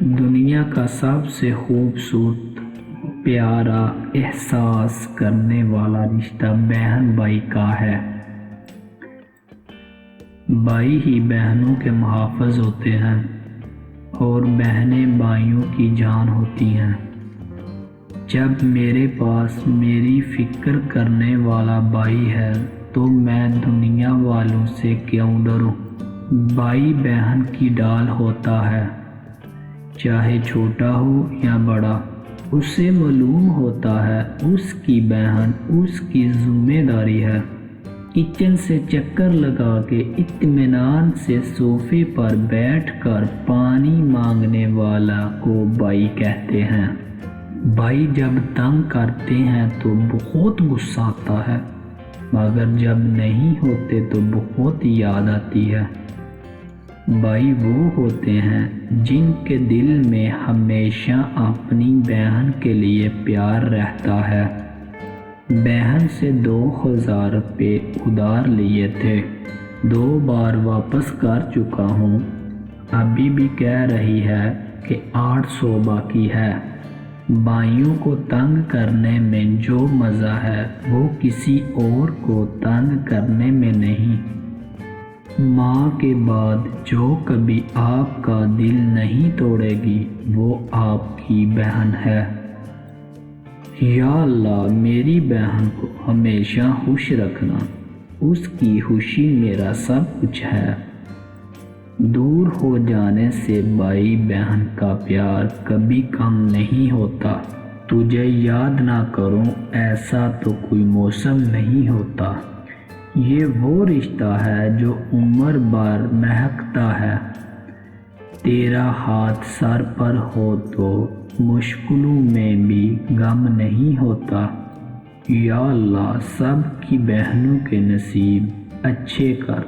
دنیا کا سب سے خوبصورت پیارا احساس کرنے والا رشتہ بہن بھائی کا ہے۔ بھائی ہی بہنوں کے محافظ ہوتے ہیں اور بہنیں بھائیوں کی جان ہوتی ہیں۔ جب میرے پاس میری فکر کرنے والا بھائی ہے تو میں دنیا والوں سے کیوں ڈروں۔ بھائی بہن کی ڈال ہوتا ہے، چاہے چھوٹا ہو یا بڑا۔ اسے معلوم ہوتا ہے اس کی بہن اس کی ذمہ داری ہے۔ کچن سے چکر لگا کے اطمینان سے صوفے پر بیٹھ کر پانی مانگنے والا کو بھائی کہتے ہیں۔ بھائی جب تنگ کرتے ہیں تو بہت غصہ آتا ہے، مگر جب نہیں ہوتے تو بہت یاد آتی ہے۔ بھائی وہ ہوتے ہیں جن کے دل میں ہمیشہ اپنی بہن کے لیے پیار رہتا ہے۔ بہن سے 2000 روپے ادھار لیے تھے، 2 بار واپس کر چکا ہوں۔ ابھی بھی کہہ رہی ہے کہ 800 باقی ہے۔ بھائیوں کو تنگ کرنے میں جو مزہ ہے وہ کسی اور کو تنگ کرنے میں نہیں۔ ماں کے بعد جو کبھی آپ کا دل نہیں توڑے گی وہ آپ کی بہن ہے۔ یا اللہ میری بہن کو ہمیشہ خوش رکھنا، اس کی خوشی میرا سب کچھ ہے۔ دور ہو جانے سے بھائی بہن کا پیار کبھی کم نہیں ہوتا۔ تجھے یاد نہ کروں ایسا تو کوئی موسم نہیں ہوتا۔ یہ وہ رشتہ ہے جو عمر بھر مہکتا ہے۔ تیرا ہاتھ سر پر ہو تو مشکلوں میں بھی غم نہیں ہوتا۔ یا اللہ سب کی بہنوں کے نصیب اچھے کر۔